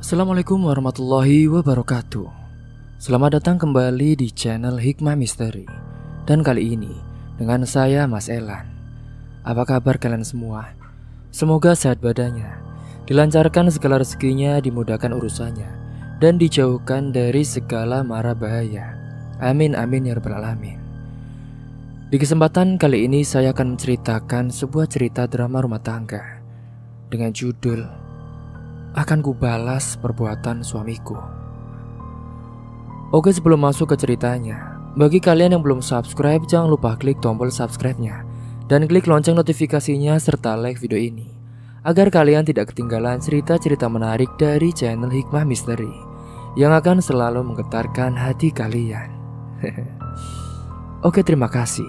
Assalamualaikum warahmatullahi wabarakatuh. Selamat datang kembali di channel Hikmah Misteri. Dan kali ini dengan saya Mas Elan. Apa kabar kalian semua? Semoga sehat badannya, dilancarkan segala rezekinya, dimudahkan urusannya, dan dijauhkan dari segala mara bahaya. Amin amin ya rabbal alamin. Di kesempatan kali ini saya akan menceritakan sebuah cerita drama rumah tangga dengan judul Akan Kubalas Perbuatan Suamiku. Oke, sebelum masuk ke ceritanya, bagi kalian yang belum subscribe, jangan lupa klik tombol subscribe-nya dan klik lonceng notifikasinya serta like video ini agar kalian tidak ketinggalan cerita-cerita menarik dari channel Hikmah Misteri yang akan selalu menggetarkan hati kalian. Oke, terima kasih.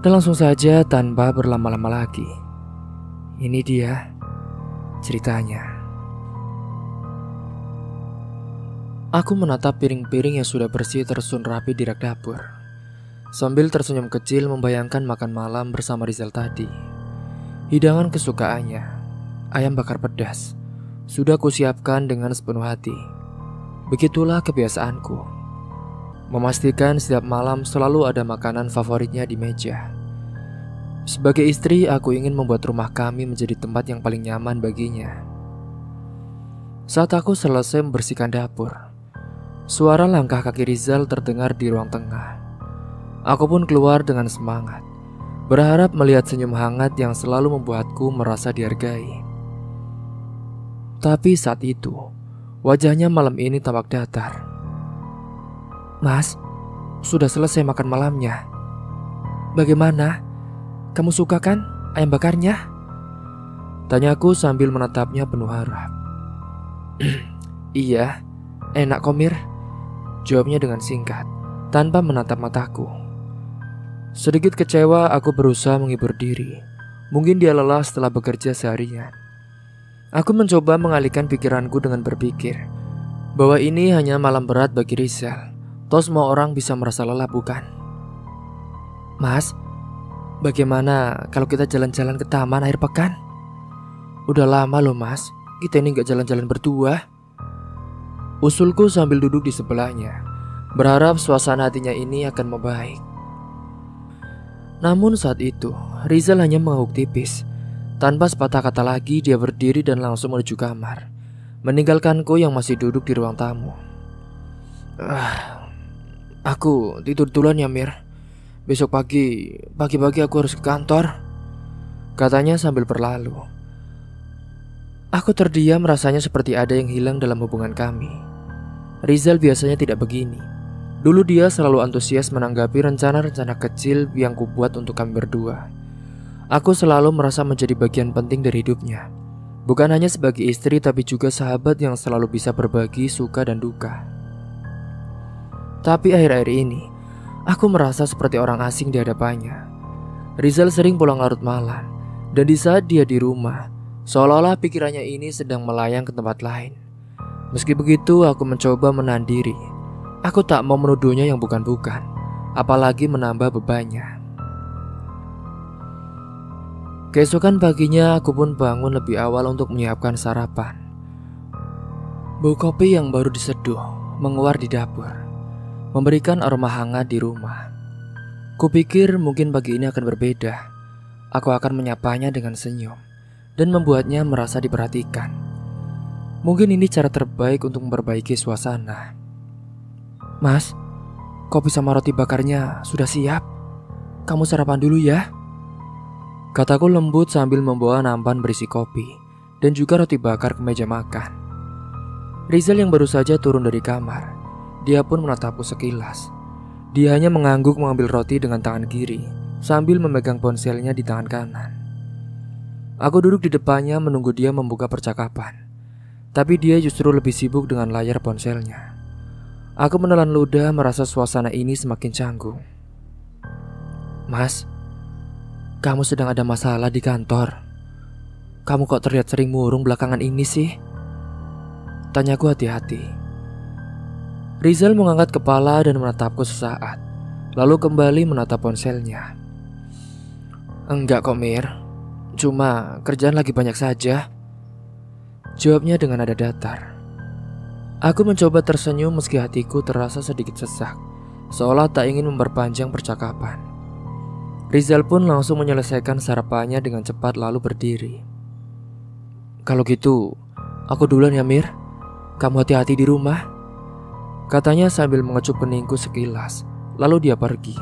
Dan langsung saja tanpa berlama-lama lagi, ini dia ceritanya. Aku menatap piring-piring yang sudah bersih tersun rapi di rak dapur, sambil tersenyum kecil membayangkan makan malam bersama Rizal tadi. Hidangan kesukaannya, ayam bakar pedas, sudah kusiapkan dengan sepenuh hati. Begitulah kebiasaanku, memastikan setiap malam selalu ada makanan favoritnya di meja. Sebagai istri, aku ingin membuat rumah kami menjadi tempat yang paling nyaman baginya. Saat aku selesai membersihkan dapur, suara langkah kaki Rizal terdengar di ruang tengah. Aku pun keluar dengan semangat, berharap melihat senyum hangat yang selalu membuatku merasa dihargai. Tapi saat itu, wajahnya malam ini tampak datar. "Mas, sudah selesai makan malamnya. Bagaimana? Kamu suka kan ayam bakarnya?" Tanyaku sambil menatapnya penuh harap. "Iya, enak kok Mir," jawabnya dengan singkat, tanpa menatap mataku. Sedikit kecewa, aku berusaha menghibur diri. Mungkin dia lelah setelah bekerja seharian. Aku mencoba mengalihkan pikiranku dengan berpikir bahwa ini hanya malam berat bagi Rizal. Toh semua orang bisa merasa lelah, bukan? "Mas, bagaimana kalau kita jalan-jalan ke taman akhir pekan? Udah lama loh mas, kita ini gak jalan-jalan berdua," usulku sambil duduk di sebelahnya, berharap suasana hatinya ini akan membaik. Namun saat itu, Rizal hanya mengangguk tipis. Tanpa sepatah kata lagi, dia berdiri dan langsung menuju kamar, meninggalkanku yang masih duduk di ruang tamu. Aku tidur duluan ya Mir. Besok pagi-pagi aku harus ke kantor," katanya sambil berlalu. Aku terdiam, rasanya seperti ada yang hilang dalam hubungan kami. Rizal biasanya tidak begini. Dulu dia selalu antusias menanggapi rencana-rencana kecil yang kubuat untuk kami berdua. Aku selalu merasa menjadi bagian penting dari hidupnya, bukan hanya sebagai istri tapi juga sahabat yang selalu bisa berbagi suka dan duka. Tapi akhir-akhir ini, aku merasa seperti orang asing di hadapannya. Rizal sering pulang larut malam, dan di saat dia di rumah, seolah-olah pikirannya ini sedang melayang ke tempat lain. Meski begitu, aku mencoba menahan diri. Aku tak mau menuduhnya yang bukan-bukan, apalagi menambah bebannya. Keesokan paginya, aku pun bangun lebih awal untuk menyiapkan sarapan. Bau kopi yang baru diseduh menguar di dapur, memberikan aroma hangat di rumah. Kupikir mungkin pagi ini akan berbeda. Aku akan menyapanya dengan senyum dan membuatnya merasa diperhatikan. Mungkin ini cara terbaik untuk memperbaiki suasana. "Mas, kopi sama roti bakarnya sudah siap. Kamu sarapan dulu ya," kataku lembut sambil membawa nampan berisi kopi dan juga roti bakar ke meja makan. Rizal yang baru saja turun dari kamar, dia pun menatapku sekilas. Dia hanya mengangguk mengambil roti dengan tangan kiri sambil memegang ponselnya di tangan kanan. Aku duduk di depannya menunggu dia membuka percakapan, tapi dia justru lebih sibuk dengan layar ponselnya. Aku menelan ludah, merasa suasana ini semakin canggung. "Mas, kamu sedang ada masalah di kantor. Kamu kok terlihat sering murung belakangan ini sih?" tanyaku hati-hati. Rizal mengangkat kepala dan menatapku sesaat, lalu kembali menatap ponselnya. "Enggak kok Mir, cuma kerjaan lagi banyak saja," jawabnya dengan nada datar. Aku mencoba tersenyum meski hatiku terasa sedikit sesak, seolah tak ingin memperpanjang percakapan. Rizal pun langsung menyelesaikan sarapannya dengan cepat lalu berdiri. "Kalau gitu, aku duluan ya Mir. Kamu hati-hati di rumah," katanya sambil mengecup keningku sekilas, lalu dia pergi.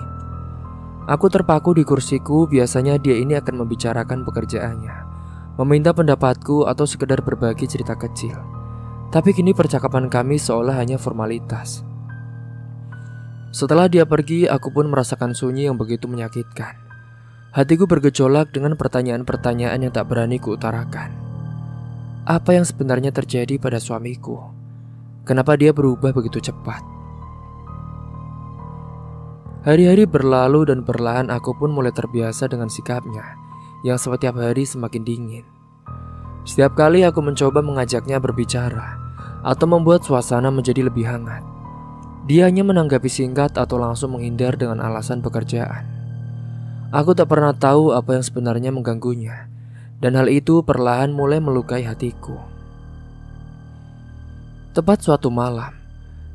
Aku terpaku di kursiku. Biasanya dia ini akan membicarakan pekerjaannya, meminta pendapatku atau sekedar berbagi cerita kecil. Tapi kini percakapan kami seolah hanya formalitas. Setelah dia pergi, aku pun merasakan sunyi yang begitu menyakitkan. Hatiku bergejolak dengan pertanyaan-pertanyaan yang tak berani kuutarakan. Apa yang sebenarnya terjadi pada suamiku? Kenapa dia berubah begitu cepat? Hari-hari berlalu dan perlahan aku pun mulai terbiasa dengan sikapnya yang setiap hari semakin dingin. Setiap kali aku mencoba mengajaknya berbicara atau membuat suasana menjadi lebih hangat, dia hanya menanggapi singkat atau langsung menghindar dengan alasan pekerjaan. Aku tak pernah tahu apa yang sebenarnya mengganggunya, dan hal itu perlahan mulai melukai hatiku. Tepat suatu malam,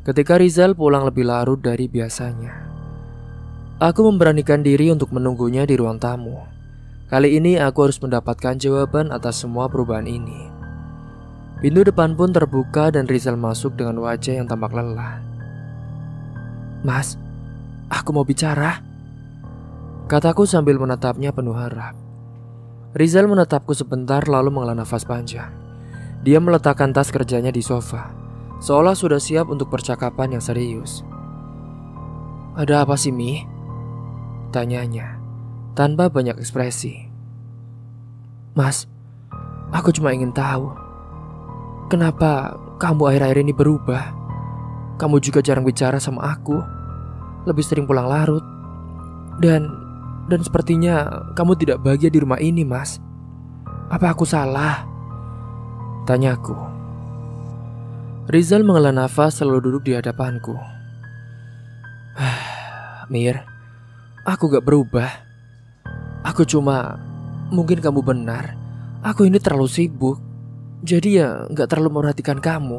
ketika Rizal pulang lebih larut dari biasanya, aku memberanikan diri untuk menunggunya di ruang tamu. Kali ini aku harus mendapatkan jawaban atas semua perubahan ini. Pintu depan pun terbuka dan Rizal masuk dengan wajah yang tampak lelah. "Mas, aku mau bicara," kataku sambil menatapnya penuh harap. Rizal menatapku sebentar lalu menghela nafas panjang. Dia meletakkan tas kerjanya di sofa, seolah sudah siap untuk percakapan yang serius. "Ada apa sih, Mi?" tanyanya tanpa banyak ekspresi. "Mas, aku cuma ingin tahu, kenapa kamu akhir-akhir ini berubah? Kamu juga jarang bicara sama aku, lebih sering pulang larut, dan sepertinya kamu tidak bahagia di rumah ini, Mas. Apa aku salah?" tanyaku. Rizal menghela nafas lalu duduk di hadapanku. "Mir, aku gak berubah. Mungkin kamu benar, aku ini terlalu sibuk, jadi ya gak terlalu memperhatikan kamu.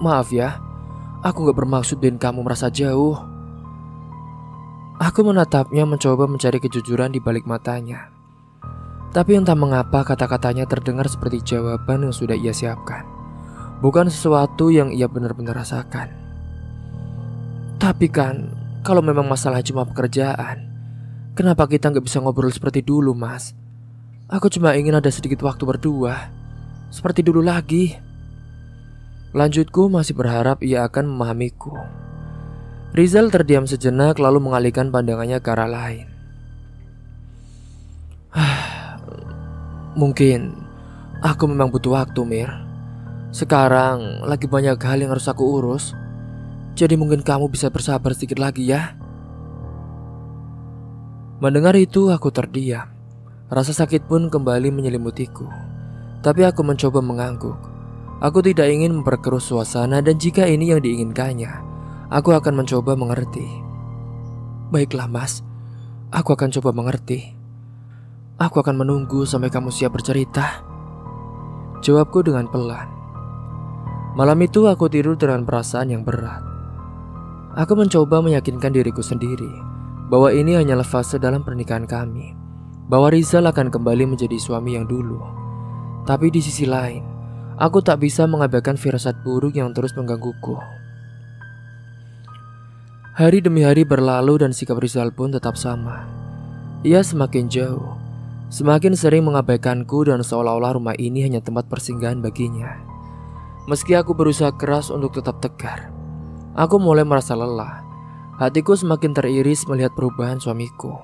Maaf ya, aku gak bermaksud bikin kamu merasa jauh." Aku menatapnya mencoba mencari kejujuran di balik matanya. Tapi entah mengapa kata-katanya terdengar seperti jawaban yang sudah ia siapkan, bukan sesuatu yang ia benar-benar rasakan. "Tapi kan, kalau memang masalah cuma pekerjaan, kenapa kita gak bisa ngobrol seperti dulu, Mas? Aku cuma ingin ada sedikit waktu berdua, seperti dulu lagi." Lanjutku masih berharap ia akan memahamiku. Rizal terdiam sejenak lalu mengalihkan pandangannya ke arah lain. "Mungkin aku memang butuh waktu, Mir. Sekarang lagi banyak hal yang harus aku urus, jadi mungkin kamu bisa bersabar sedikit lagi ya." Mendengar itu aku terdiam. Rasa sakit pun kembali menyelimutiku. Tapi aku mencoba mengangguk. Aku tidak ingin memperkeruh suasana, dan jika ini yang diinginkannya, aku akan mencoba mengerti. "Baiklah, Mas. Aku akan coba mengerti. Aku akan menunggu sampai kamu siap bercerita," jawabku dengan pelan. Malam itu aku tidur dengan perasaan yang berat. Aku mencoba meyakinkan diriku sendiri bahwa ini hanyalah fase dalam pernikahan kami, bahwa Rizal akan kembali menjadi suami yang dulu. Tapi di sisi lain, aku tak bisa mengabaikan firasat buruk yang terus menggangguku. Hari demi hari berlalu dan sikap Rizal pun tetap sama. Ia semakin jauh, semakin sering mengabaikanku, dan seolah-olah rumah ini hanya tempat persinggahan baginya. Meski aku berusaha keras untuk tetap tegar, aku mulai merasa lelah. Hatiku semakin teriris melihat perubahan suamiku.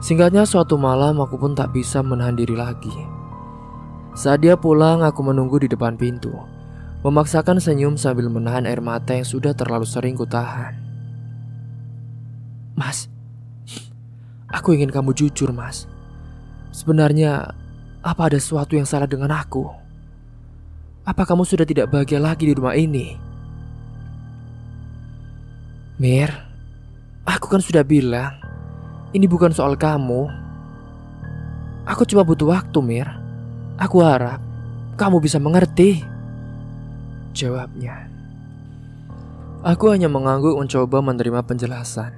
Singkatnya, suatu malam aku pun tak bisa menahan diri lagi. Saat dia pulang, aku menunggu di depan pintu, memaksakan senyum sambil menahan air mata yang sudah terlalu sering kutahan. "Mas, aku ingin kamu jujur, Mas. Sebenarnya, apa ada sesuatu yang salah dengan aku? Apa kamu sudah tidak bahagia lagi di rumah ini?" "Mir, aku kan sudah bilang, ini bukan soal kamu. Aku cuma butuh waktu, Mir. Aku harap kamu bisa mengerti," jawabnya. Aku hanya mengangguk mencoba menerima penjelasan,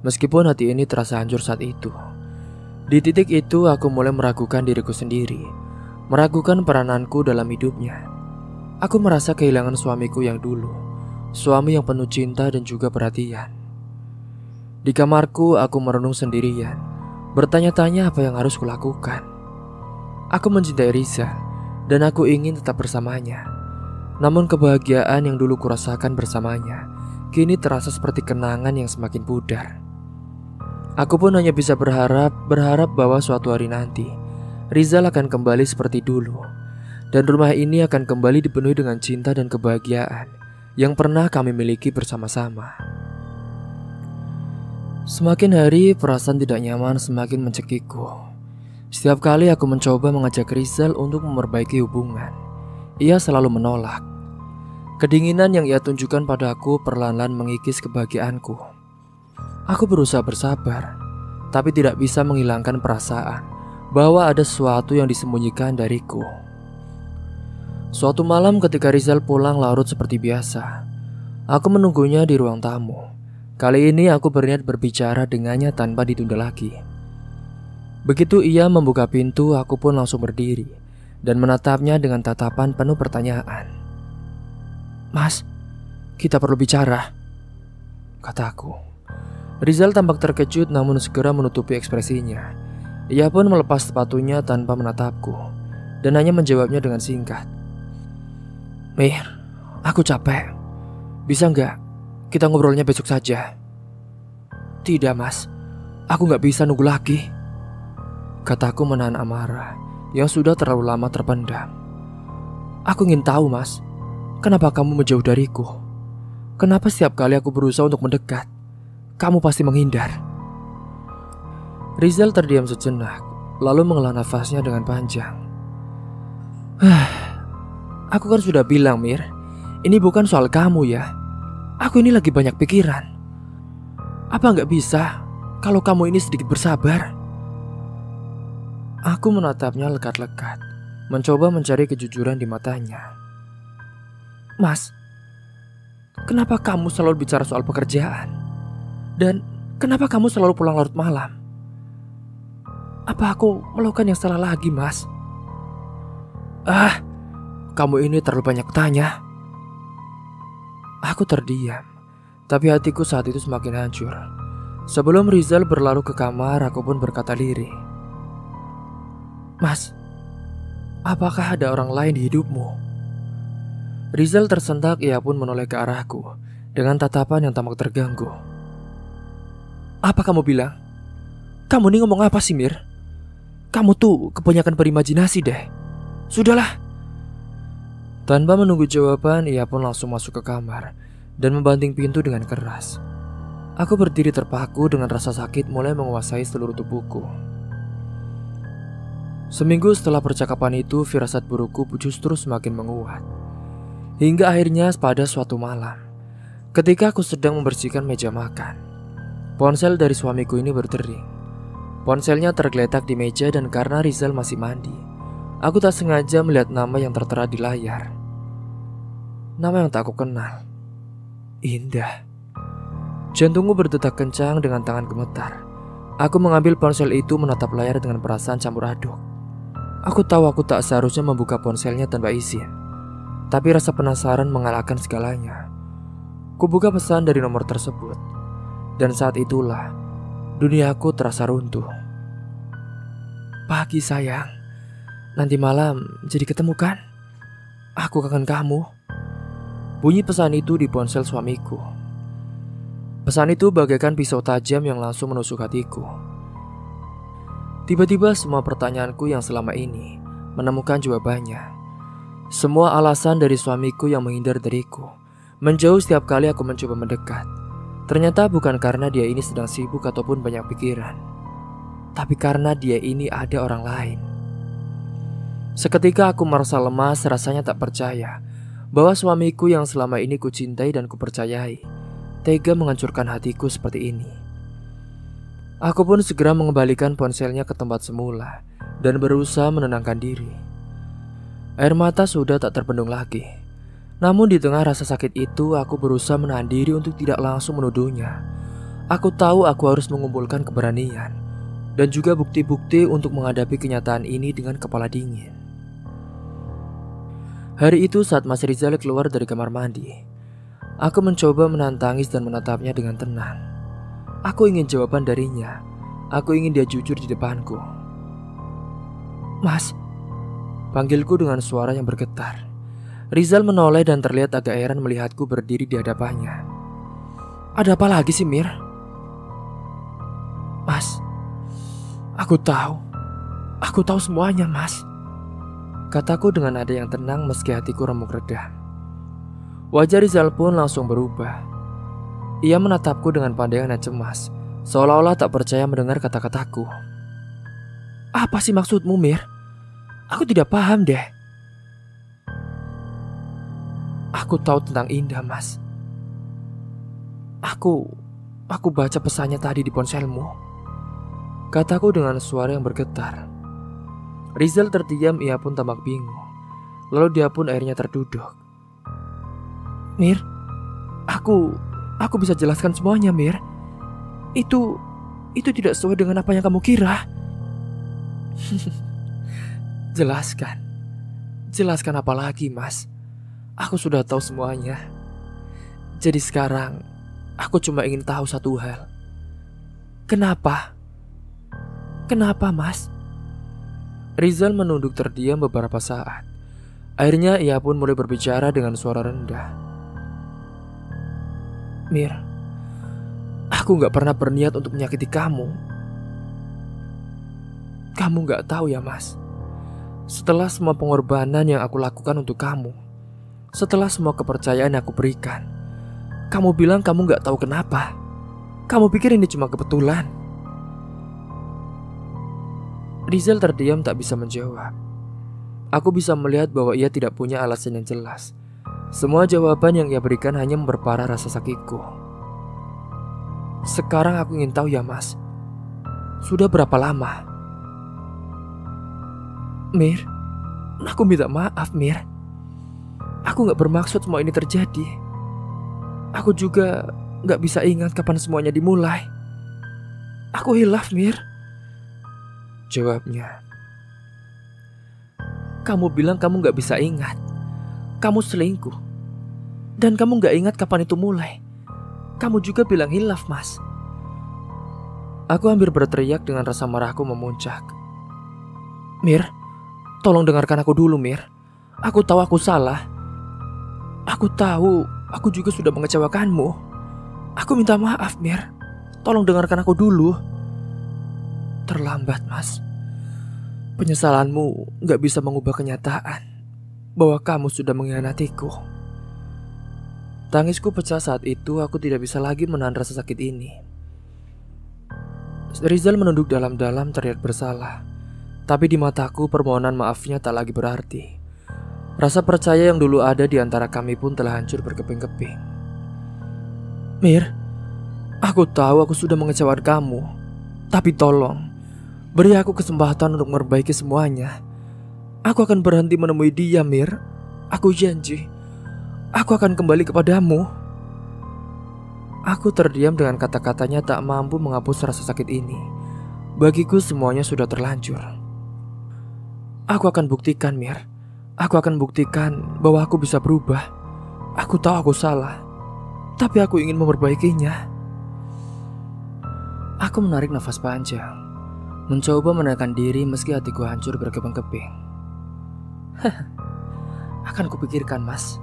meskipun hati ini terasa hancur saat itu. Di titik itu aku mulai meragukan diriku sendiri, meragukan perananku dalam hidupnya. Aku merasa kehilangan suamiku yang dulu, suami yang penuh cinta dan juga perhatian. Di kamarku aku merenung sendirian, bertanya-tanya apa yang harus kulakukan. Aku mencintai Rizal dan aku ingin tetap bersamanya. Namun kebahagiaan yang dulu kurasakan bersamanya kini terasa seperti kenangan yang semakin pudar. Aku pun hanya bisa berharap bahwa suatu hari nanti Rizal akan kembali seperti dulu, dan rumah ini akan kembali dipenuhi dengan cinta dan kebahagiaan yang pernah kami miliki bersama-sama. Semakin hari perasaan tidak nyaman semakin mencekikku. Setiap kali aku mencoba mengajak Rizal untuk memperbaiki hubungan, ia selalu menolak. Kedinginan yang ia tunjukkan padaku perlahan-lahan mengikis kebahagiaanku. Aku berusaha bersabar, tapi tidak bisa menghilangkan perasaan bahwa ada sesuatu yang disembunyikan dariku. Suatu malam ketika Rizal pulang larut seperti biasa, aku menunggunya di ruang tamu. Kali ini aku berniat berbicara dengannya tanpa ditunda lagi. Begitu ia membuka pintu, aku pun langsung berdiri dan menatapnya dengan tatapan penuh pertanyaan. "Mas, kita perlu bicara," kataku. Rizal tampak terkejut namun segera menutupi ekspresinya. Ia pun melepas sepatunya tanpa menatapku dan hanya menjawabnya dengan singkat. "Mir, aku capek. Bisa nggak kita ngobrolnya besok saja?" "Tidak mas, aku nggak bisa nunggu lagi," kataku menahan amarah yang sudah terlalu lama terpendam. "Aku ingin tahu mas, kenapa kamu menjauh dariku? Kenapa setiap kali aku berusaha untuk mendekat, kamu pasti menghindar?" Rizal terdiam sejenak, lalu menghela nafasnya dengan panjang. "Aku kan sudah bilang Mir, ini bukan soal kamu ya. Aku ini lagi banyak pikiran. Apa nggak bisa kalau kamu ini sedikit bersabar?" Aku menatapnya lekat-lekat, mencoba mencari kejujuran di matanya. "Mas, kenapa kamu selalu bicara soal pekerjaan? Dan kenapa kamu selalu pulang larut malam? Apa aku melakukan yang salah lagi, Mas?" Kamu ini terlalu banyak tanya." Aku terdiam, tapi hatiku saat itu semakin hancur. Sebelum Rizal berlalu ke kamar, aku pun berkata lirih, "Mas, apakah ada orang lain di hidupmu?" Rizal tersentak, ia pun menoleh ke arahku dengan tatapan yang tampak terganggu. "Apa kamu bilang? Kamu ini ngomong apa sih, Mir? Kamu tuh kebanyakan berimajinasi deh. Sudahlah." Tanpa menunggu jawaban, ia pun langsung masuk ke kamar dan membanting pintu dengan keras. Aku berdiri terpaku dengan rasa sakit mulai menguasai seluruh tubuhku. Seminggu setelah percakapan itu, firasat burukku justru semakin menguat. Hingga akhirnya pada suatu malam, ketika aku sedang membersihkan meja makan, ponsel dari suamiku ini berdering. Ponselnya tergeletak di meja dan karena Rizal masih mandi, aku tak sengaja melihat nama yang tertera di layar. Nama yang tak aku kenal. Indah. Jantungku berdetak kencang dengan tangan gemetar. Aku mengambil ponsel itu, menatap layar dengan perasaan campur aduk. Aku tahu aku tak seharusnya membuka ponselnya tanpa izin, tapi rasa penasaran mengalahkan segalanya. Kubuka pesan dari nomor tersebut, dan saat itulah duniaku terasa runtuh. "Pagi sayang, nanti malam jadi ketemu kan? Aku kangen kamu." Bunyi pesan itu di ponsel suamiku. Pesan itu bagaikan pisau tajam yang langsung menusuk hatiku. Tiba-tiba semua pertanyaanku yang selama ini menemukan jawabannya. Semua alasan dari suamiku yang menghindar dariku, menjauh setiap kali aku mencoba mendekat, ternyata bukan karena dia ini sedang sibuk ataupun banyak pikiran, tapi karena dia ini ada orang lain. Seketika aku merasa lemas, rasanya tak percaya bahwa suamiku yang selama ini kucintai dan kupercayai tega menghancurkan hatiku seperti ini. Aku pun segera mengembalikan ponselnya ke tempat semula dan berusaha menenangkan diri. Air mata sudah tak terbendung lagi, Namun di tengah rasa sakit itu, aku berusaha menahan diri untuk tidak langsung menuduhnya. Aku tahu aku harus mengumpulkan keberanian dan juga bukti-bukti untuk menghadapi kenyataan ini dengan kepala dingin. Hari itu saat Mas Rizal keluar dari kamar mandi, aku mencoba menahan tangis dan menatapnya dengan tenang. Aku ingin jawaban darinya. Aku ingin dia jujur di depanku. "Mas," panggilku dengan suara yang bergetar. Rizal menoleh dan terlihat agak heran melihatku berdiri di hadapannya. "Ada apa lagi sih, Mir?" "Mas, aku tahu semuanya, Mas," kataku dengan nada yang tenang meski hatiku remuk redam. Wajah Rizal pun langsung berubah. Ia menatapku dengan pandangan yang cemas, seolah-olah tak percaya mendengar kata-kataku. "Apa sih maksudmu, Mir? Aku tidak paham deh." "Aku tahu tentang Indah, Mas. Aku baca pesannya tadi di ponselmu," kataku dengan suara yang bergetar. Rizal terdiam, ia pun tampak bingung. Lalu dia pun akhirnya terduduk. "Mir, aku bisa jelaskan semuanya, Mir. Itu tidak sesuai dengan apa yang kamu kira." Jelaskan apa lagi, Mas? Aku sudah tahu semuanya. Jadi sekarang aku cuma ingin tahu satu hal. Kenapa, Mas? Rizal menunduk terdiam beberapa saat. Akhirnya ia pun mulai berbicara dengan suara rendah. "Mir, aku gak pernah berniat untuk menyakiti kamu. Kamu gak tahu ya, Mas. Setelah semua pengorbanan yang aku lakukan untuk kamu, setelah semua kepercayaan yang aku berikan, kamu bilang kamu gak tahu kenapa. Kamu pikir ini cuma kebetulan." Rizal terdiam tak bisa menjawab. Aku bisa melihat bahwa ia tidak punya alasan yang jelas. Semua jawaban yang ia berikan hanya memperparah rasa sakitku. "Sekarang aku ingin tahu ya, Mas. Sudah berapa lama?" "Mir, aku minta maaf, Mir. Aku gak bermaksud semua ini terjadi. Aku juga gak bisa ingat kapan semuanya dimulai. Aku hilaf, Mir," jawabnya. "Kamu bilang kamu gak bisa ingat. Kamu selingkuh. Dan kamu gak ingat kapan itu mulai. Kamu juga bilang hilaf, Mas." Aku hampir berteriak dengan rasa marahku memuncak. "Mir, tolong dengarkan aku dulu, Mir. Aku tahu aku salah. Aku tahu aku juga sudah mengecewakanmu. Aku minta maaf, Mir. Tolong dengarkan aku dulu." "Terlambat, Mas. Penyesalanmu gak bisa mengubah kenyataan bahwa kamu sudah mengkhianatiku." Tangisku pecah saat itu. Aku tidak bisa lagi menahan rasa sakit ini. Rizal menunduk dalam-dalam terlihat bersalah. Tapi di mataku permohonan maafnya tak lagi berarti. Rasa percaya yang dulu ada di antara kami pun telah hancur berkeping-keping. "Mir, aku tahu aku sudah mengecewakan kamu. Tapi tolong, beri aku kesempatan untuk memperbaiki semuanya. Aku akan berhenti menemui dia, Mir. Aku janji, aku akan kembali kepadamu." Aku terdiam dengan kata-katanya, tak mampu menghapus rasa sakit ini. Bagiku semuanya sudah terlanjur. "Aku akan buktikan, Mir. Aku akan buktikan bahwa aku bisa berubah. Aku tahu aku salah, tapi aku ingin memperbaikinya." Aku menarik nafas panjang, mencoba menenangkan diri meski hatiku hancur berkeping-keping. "Akan kupikirkan, Mas.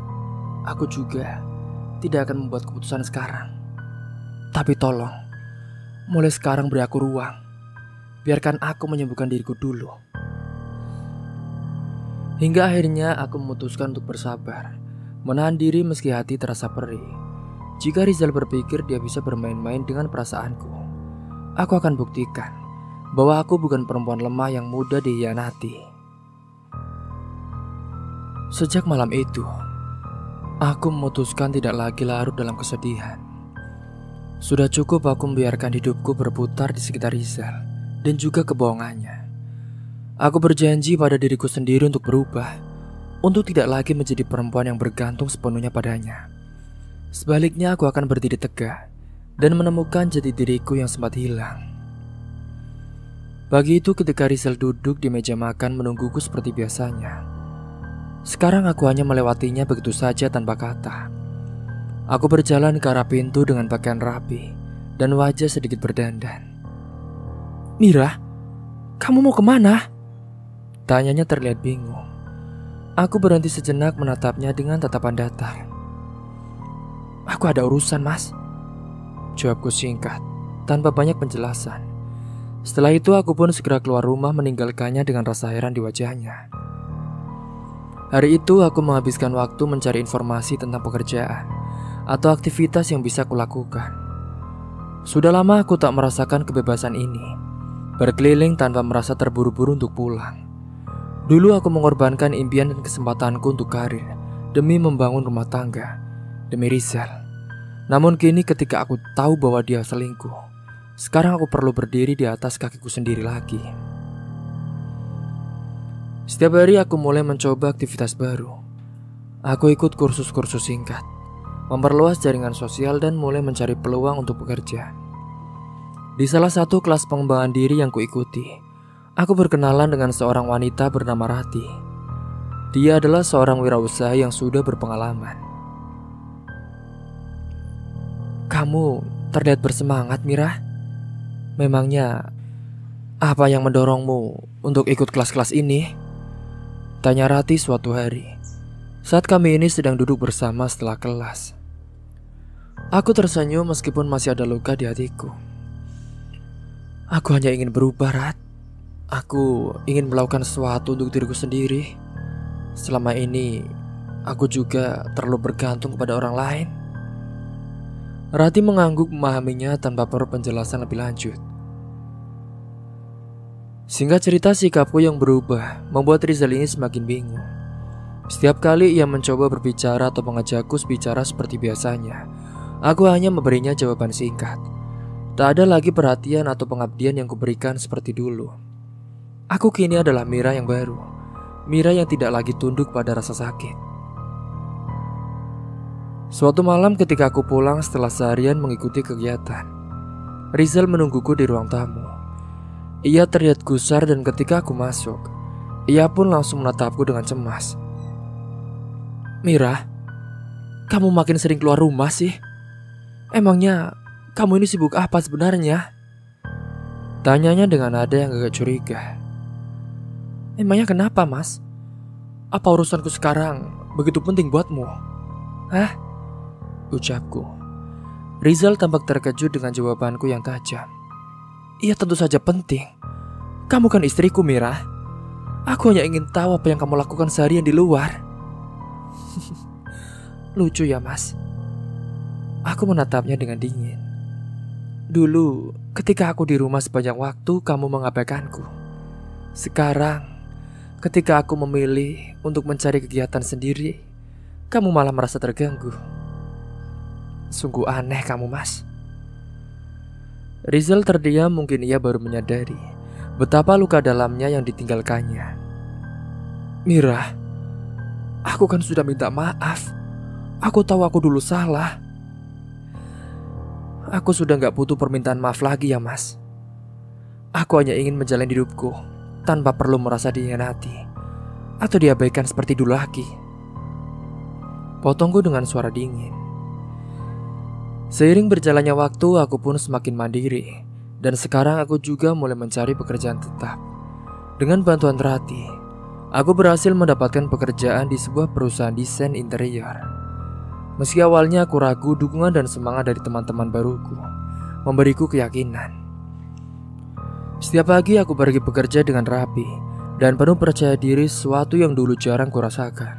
Aku juga tidak akan membuat keputusan sekarang. Tapi tolong, mulai sekarang beri aku ruang. Biarkan aku menyembuhkan diriku dulu." Hingga akhirnya aku memutuskan untuk bersabar, menahan diri meski hati terasa perih. Jika Rizal berpikir dia bisa bermain-main dengan perasaanku, aku akan buktikan bahwa aku bukan perempuan lemah yang mudah dikhianati. Sejak malam itu, aku memutuskan tidak lagi larut dalam kesedihan. Sudah cukup aku membiarkan hidupku berputar di sekitar Rizal dan juga kebohongannya. Aku berjanji pada diriku sendiri untuk berubah, untuk tidak lagi menjadi perempuan yang bergantung sepenuhnya padanya. Sebaliknya, aku akan berdiri tegak dan menemukan jati diriku yang sempat hilang. Pagi itu ketika Rizal duduk di meja makan menungguku seperti biasanya. Sekarang aku hanya melewatinya begitu saja tanpa kata. Aku berjalan ke arah pintu dengan pakaian rapi dan wajah sedikit berdandan. "Mira, kamu mau kemana?" Tanyanya terlihat bingung. Aku berhenti sejenak menatapnya dengan tatapan datar. "Aku ada urusan, Mas," jawabku singkat, tanpa banyak penjelasan. Setelah itu aku pun segera keluar rumah meninggalkannya dengan rasa heran di wajahnya. Hari itu aku menghabiskan waktu mencari informasi tentang pekerjaan atau aktivitas yang bisa kulakukan. Sudah lama aku tak merasakan kebebasan ini, berkeliling tanpa merasa terburu-buru untuk pulang. Dulu aku mengorbankan impian dan kesempatanku untuk karir demi membangun rumah tangga, demi Rizal. Namun kini ketika aku tahu bahwa dia selingkuh, sekarang aku perlu berdiri di atas kakiku sendiri lagi. Setiap hari aku mulai mencoba aktivitas baru. Aku ikut kursus-kursus singkat, memperluas jaringan sosial dan mulai mencari peluang untuk bekerja. Di salah satu kelas pengembangan diri yang kuikuti, aku berkenalan dengan seorang wanita bernama Rati. Dia adalah seorang wirausaha yang sudah berpengalaman. "Kamu terlihat bersemangat, Mira. Memangnya apa yang mendorongmu untuk ikut kelas-kelas ini?" tanya Rati suatu hari saat kami ini sedang duduk bersama setelah kelas. Aku tersenyum meskipun masih ada luka di hatiku. "Aku hanya ingin berubah, Rat. Aku ingin melakukan sesuatu untuk diriku sendiri. Selama ini aku juga terlalu bergantung kepada orang lain." Rati mengangguk memahaminya tanpa perlu penjelasan lebih lanjut. Singkat cerita, sikapku yang berubah membuat Rizal ini semakin bingung. Setiap kali ia mencoba berbicara atau mengajakku bicara seperti biasanya, aku hanya memberinya jawaban singkat. Tak ada lagi perhatian atau pengabdian yang kuberikan seperti dulu. Aku kini adalah Mira yang baru, Mira yang tidak lagi tunduk pada rasa sakit. Suatu malam ketika aku pulang setelah seharian mengikuti kegiatan, Rizal menungguku di ruang tamu. Ia terlihat gusar dan ketika aku masuk, ia pun langsung menatapku dengan cemas. "Mira, kamu makin sering keluar rumah sih. Emangnya kamu ini sibuk apa sebenarnya?" tanyanya dengan nada yang agak curiga. "Emangnya kenapa, Mas? Apa urusanku sekarang begitu penting buatmu?" "Hah?" ucapku. Rizal tampak terkejut dengan jawabanku yang tajam. "Iya, tentu saja penting. Kamu kan istriku, Mira. Aku hanya ingin tahu apa yang kamu lakukan seharian di luar." "Lucu ya, Mas." Aku menatapnya dengan dingin. "Dulu ketika aku di rumah sepanjang waktu kamu mengabaikanku. Sekarang ketika aku memilih untuk mencari kegiatan sendiri, kamu malah merasa terganggu. Sungguh aneh kamu, Mas." Rizal terdiam, mungkin ia baru menyadari betapa luka dalamnya yang ditinggalkannya. "Mira, aku kan sudah minta maaf. Aku tahu aku dulu salah. Aku sudah gak butuh permintaan maaf lagi ya, Mas. Aku hanya ingin menjalani hidupku tanpa perlu merasa dihianati atau diabaikan seperti dulu lagi." Potongku dengan suara dingin. Seiring berjalannya waktu, aku pun semakin mandiri. Dan sekarang aku juga mulai mencari pekerjaan tetap. Dengan bantuan Rati, aku berhasil mendapatkan pekerjaan di sebuah perusahaan desain interior. Meski awalnya aku ragu, dukungan dan semangat dari teman-teman baruku memberiku keyakinan. Setiap pagi aku pergi bekerja dengan rapi dan penuh percaya diri, sesuatu yang dulu jarang kurasakan.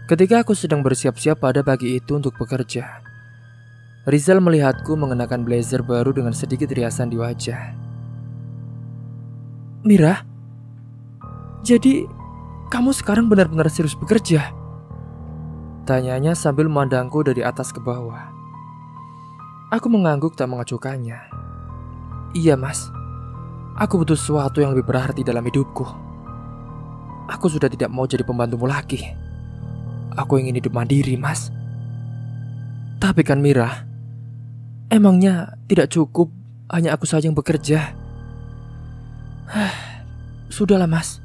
Ketika aku sedang bersiap-siap pada pagi itu untuk bekerja, Rizal melihatku mengenakan blazer baru dengan sedikit riasan di wajah. "Mira, jadi kamu sekarang benar-benar serius bekerja?" tanyanya sambil memandangku dari atas ke bawah. Aku mengangguk tak mengacuhkannya. "Iya, Mas. Aku butuh sesuatu yang lebih berarti dalam hidupku." Aku sudah tidak mau jadi pembantumu lagi. Aku ingin hidup mandiri, Mas. Tapi kan Mira, emangnya tidak cukup hanya aku saja yang bekerja? Sudahlah, Mas.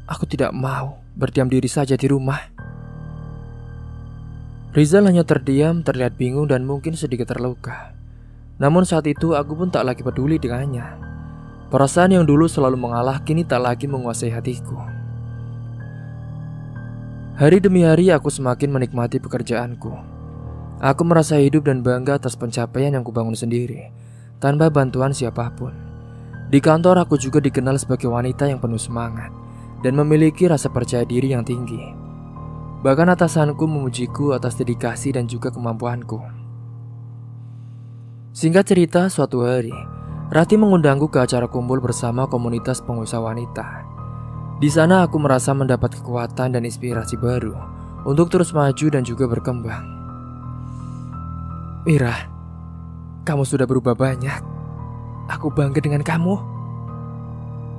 Aku tidak mau berdiam diri saja di rumah. Rizal hanya terdiam, terlihat bingung dan mungkin sedikit terluka. Namun saat itu aku pun tak lagi peduli dengannya. Perasaan yang dulu selalu mengalah kini tak lagi menguasai hatiku. Hari demi hari aku semakin menikmati pekerjaanku. Aku merasa hidup dan bangga atas pencapaian yang kubangun sendiri, tanpa bantuan siapapun. Di kantor aku juga dikenal sebagai wanita yang penuh semangat dan memiliki rasa percaya diri yang tinggi. Bahkan atasanku memujiku atas dedikasi dan juga kemampuanku. Singkat cerita, suatu hari Rati mengundangku ke acara kumpul bersama komunitas pengusaha wanita. Di sana aku merasa mendapat kekuatan dan inspirasi baru untuk terus maju dan juga berkembang. Mira, kamu sudah berubah banyak. Aku bangga dengan kamu,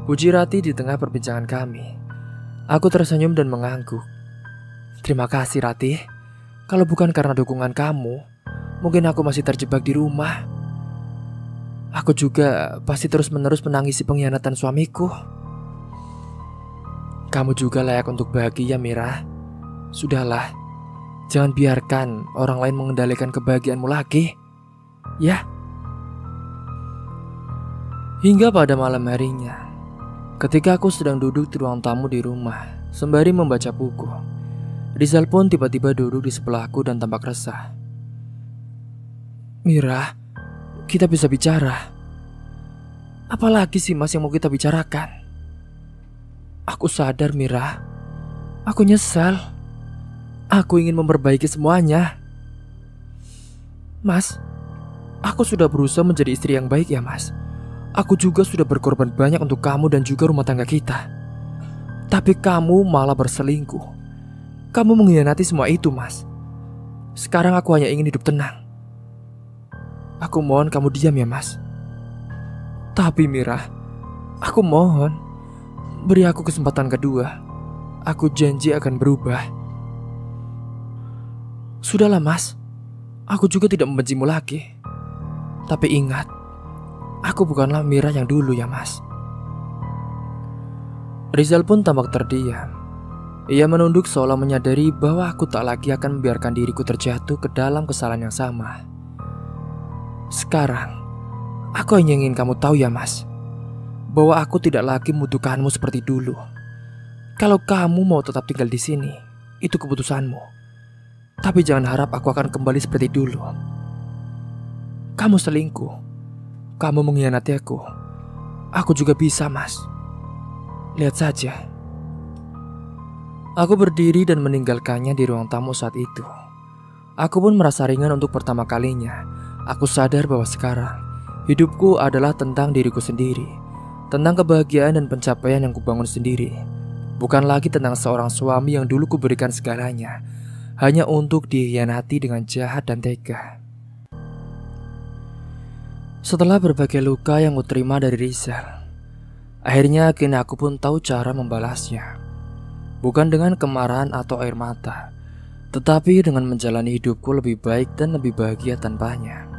puji Rati di tengah perbincangan kami. Aku tersenyum dan mengangguk. Terima kasih Rati. Kalau bukan karena dukungan kamu, mungkin aku masih terjebak di rumah. Aku juga pasti terus-menerus menangisi pengkhianatan suamiku. Kamu juga layak untuk bahagia, Mira. Sudahlah, jangan biarkan orang lain mengendalikan kebahagiaanmu lagi. Ya. Hingga pada malam harinya, ketika aku sedang duduk di ruang tamu di rumah sembari membaca buku, Rizal pun tiba-tiba duduk di sebelahku dan tampak resah. Mira, kita bisa bicara. Apalagi sih Mas yang mau kita bicarakan? Aku sadar Mira, aku nyesal. Aku ingin memperbaiki semuanya. Mas, aku sudah berusaha menjadi istri yang baik ya Mas. Aku juga sudah berkorban banyak untuk kamu dan juga rumah tangga kita. Tapi kamu malah berselingkuh. Kamu mengkhianati semua itu, Mas. Sekarang aku hanya ingin hidup tenang. Aku mohon kamu diam ya, Mas. Tapi Mira, aku mohon, beri aku kesempatan kedua. Aku janji akan berubah. Sudahlah, Mas. Aku juga tidak membencimu lagi. Tapi ingat, aku bukanlah Mira yang dulu ya, Mas. Rizal pun tampak terdiam. Ia menunduk seolah menyadari bahwa aku tak lagi akan membiarkan diriku terjatuh ke dalam kesalahan yang sama. Sekarang, aku hanya ingin kamu tahu ya Mas, bahwa aku tidak lagi membutuhkanmu seperti dulu. Kalau kamu mau tetap tinggal di sini, itu keputusanmu. Tapi jangan harap aku akan kembali seperti dulu. Kamu selingkuh, kamu mengkhianati aku. Aku juga bisa Mas. Lihat saja. Aku berdiri dan meninggalkannya di ruang tamu saat itu. Aku pun merasa ringan untuk pertama kalinya. Aku sadar bahwa sekarang hidupku adalah tentang diriku sendiri, tentang kebahagiaan dan pencapaian yang kubangun sendiri. Bukan lagi tentang seorang suami yang dulu kuberikan segalanya, hanya untuk dikhianati dengan jahat dan tega. Setelah berbagai luka yang kuterima dari Rizal, akhirnya kini aku pun tahu cara membalasnya. Bukan dengan kemarahan atau air mata, tetapi dengan menjalani hidupku lebih baik dan lebih bahagia tanpanya.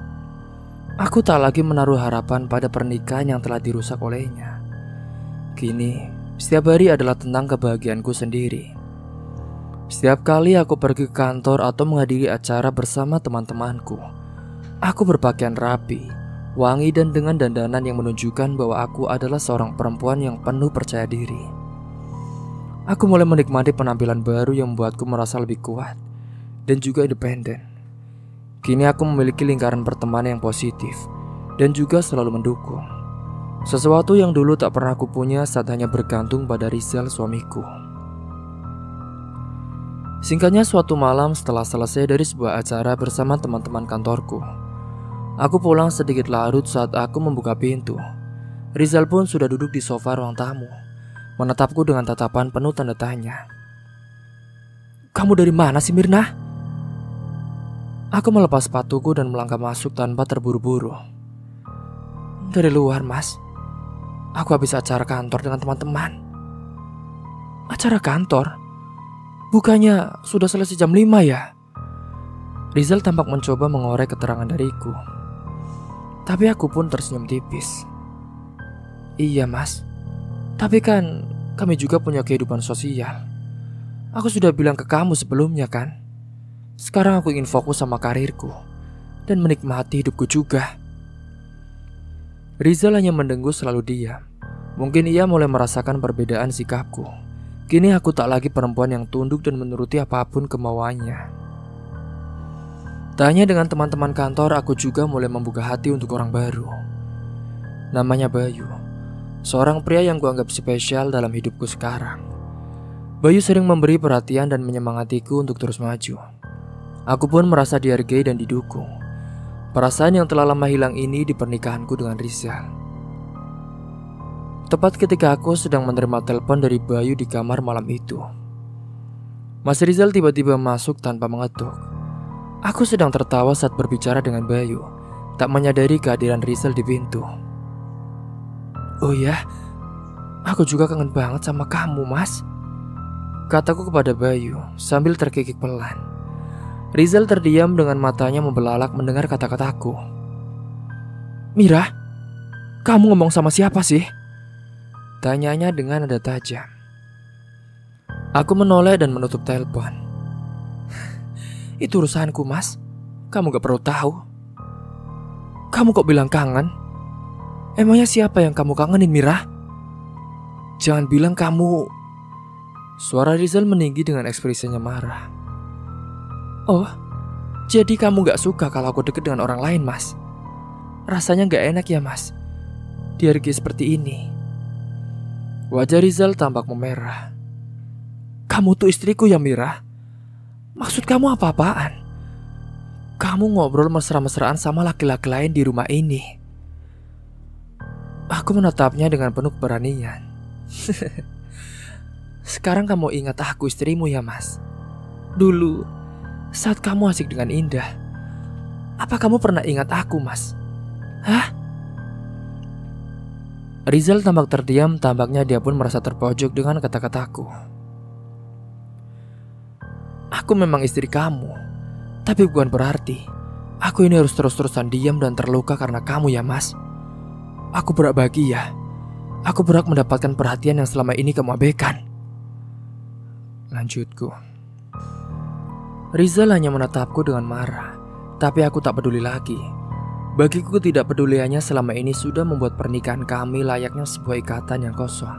Aku tak lagi menaruh harapan pada pernikahan yang telah dirusak olehnya. Kini, setiap hari adalah tentang kebahagiaanku sendiri. Setiap kali aku pergi ke kantor atau menghadiri acara bersama teman-temanku, aku berpakaian rapi, wangi dan dengan dandanan yang menunjukkan bahwa aku adalah seorang perempuan yang penuh percaya diri. Aku mulai menikmati penampilan baru yang membuatku merasa lebih kuat dan juga independen. Kini aku memiliki lingkaran pertemanan yang positif dan juga selalu mendukung. Sesuatu yang dulu tak pernah aku punya saat hanya bergantung pada Rizal suamiku. Singkatnya, suatu malam setelah selesai dari sebuah acara bersama teman-teman kantorku, aku pulang sedikit larut saat aku membuka pintu. Rizal pun sudah duduk di sofa ruang tamu, menatapku dengan tatapan penuh tanda tanya. Kamu dari mana sih Mirna? Aku melepas sepatuku dan melangkah masuk tanpa terburu-buru. Dari luar Mas. Aku habis acara kantor dengan teman-teman. Acara kantor? Bukannya sudah selesai jam 5 ya? Rizal tampak mencoba mengorek keterangan dariku. Tapi aku pun tersenyum tipis. Iya mas, tapi kan kami juga punya kehidupan sosial. Aku sudah bilang ke kamu sebelumnya kan. Sekarang aku ingin fokus sama karirku dan menikmati hidupku juga. Rizal hanya mendengus selalu diam. Mungkin ia mulai merasakan perbedaan sikapku. Kini aku tak lagi perempuan yang tunduk dan menuruti apapun kemauannya. Tak hanya dengan teman-teman kantor, aku juga mulai membuka hati untuk orang baru. Namanya Bayu, seorang pria yang kuanggap spesial dalam hidupku sekarang. Bayu sering memberi perhatian dan menyemangatiku untuk terus maju. Aku pun merasa dihargai dan didukung. Perasaan yang telah lama hilang ini di pernikahanku dengan Rizal. Tepat ketika aku sedang menerima telepon dari Bayu di kamar malam itu, Mas Rizal tiba-tiba masuk tanpa mengetuk. Aku sedang tertawa saat berbicara dengan Bayu, tak menyadari kehadiran Rizal di pintu. Oh ya, aku juga kangen banget sama kamu mas, kataku kepada Bayu sambil terkikik pelan. Rizal terdiam dengan matanya membelalak mendengar kata-kataku. Mira, kamu ngomong sama siapa sih? Tanyanya dengan nada tajam. Aku menoleh dan menutup telepon. Itu urusanku mas, kamu gak perlu tahu. Kamu kok bilang kangen? Emangnya siapa yang kamu kangenin Mira? Jangan bilang kamu... Suara Rizal meninggi dengan ekspresinya marah. Oh, jadi kamu gak suka kalau aku deket dengan orang lain mas? Rasanya gak enak ya mas, dihargai seperti ini. Wajah Rizal tampak memerah. Kamu tuh istriku ya Mira? Maksud kamu apa-apaan? Kamu ngobrol mesra-mesraan sama laki-laki lain di rumah ini. Aku menatapnya dengan penuh keberanian. Sekarang kamu ingat aku istrimu ya mas? Dulu, saat kamu asik dengan Indah, apa kamu pernah ingat aku mas? Hah? Rizal tampak terdiam, tampaknya dia pun merasa terpojok dengan kata-kataku. Aku memang istri kamu, tapi bukan berarti aku ini harus terus-terusan diam dan terluka karena kamu ya mas. Aku berhak bahagia. Aku berhak mendapatkan perhatian yang selama ini kamu abaikan. Lanjutku. Rizal hanya menatapku dengan marah, tapi aku tak peduli lagi. Bagiku tidak peduliannya selama ini sudah membuat pernikahan kami layaknya sebuah ikatan yang kosong.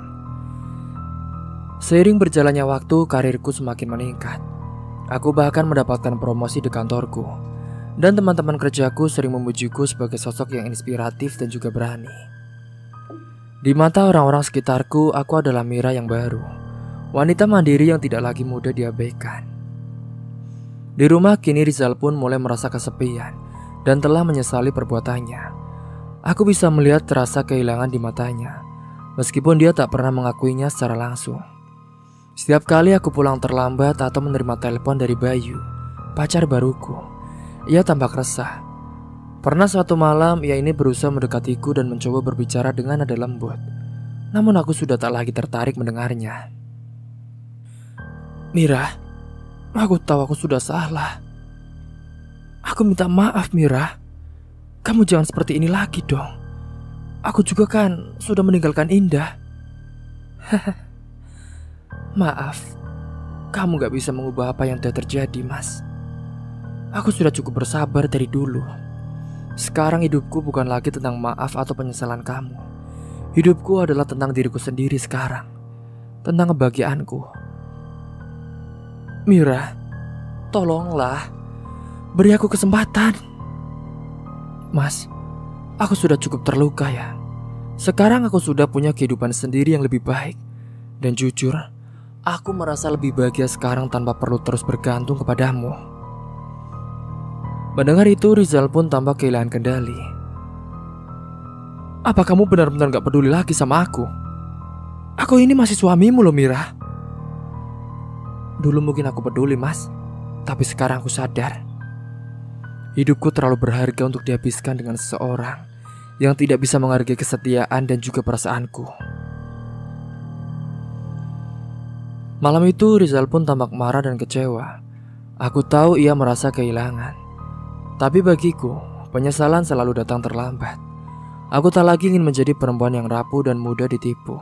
Seiring berjalannya waktu, karirku semakin meningkat. Aku bahkan mendapatkan promosi di kantorku, dan teman-teman kerjaku sering memujiku sebagai sosok yang inspiratif dan juga berani. Di mata orang-orang sekitarku, aku adalah Mira yang baru, wanita mandiri yang tidak lagi mudah diabaikan. Di rumah kini Rizal pun mulai merasa kesepian dan telah menyesali perbuatannya. Aku bisa melihat terasa kehilangan di matanya, meskipun dia tak pernah mengakuinya secara langsung. Setiap kali aku pulang terlambat atau menerima telepon dari Bayu, pacar baruku, ia tampak resah. Pernah suatu malam ia ini berusaha mendekatiku dan mencoba berbicara dengan nada lembut. Namun aku sudah tak lagi tertarik mendengarnya. Mira, aku tahu aku sudah salah. Aku minta maaf Mira. Kamu jangan seperti ini lagi dong. Aku juga kan sudah meninggalkan Indah. Maaf, kamu gak bisa mengubah apa yang telah terjadi mas. Aku sudah cukup bersabar dari dulu. Sekarang hidupku bukan lagi tentang maaf atau penyesalan kamu. Hidupku adalah tentang diriku sendiri sekarang. Tentang kebahagiaanku. Mira, tolonglah, beri aku kesempatan. Mas, aku sudah cukup terluka ya. Sekarang aku sudah punya kehidupan sendiri yang lebih baik. Dan jujur, aku merasa lebih bahagia sekarang tanpa perlu terus bergantung kepadamu. Mendengar itu, Rizal pun tampak kehilangan kendali. Apa kamu benar-benar gak peduli lagi sama aku? Aku ini masih suamimu loh Mira. Dulu mungkin aku peduli mas, tapi sekarang aku sadar hidupku terlalu berharga untuk dihabiskan dengan seseorang yang tidak bisa menghargai kesetiaan dan juga perasaanku. Malam itu Rizal pun tampak marah dan kecewa. Aku tahu ia merasa kehilangan. Tapi bagiku, penyesalan selalu datang terlambat. Aku tak lagi ingin menjadi perempuan yang rapuh dan mudah ditipu.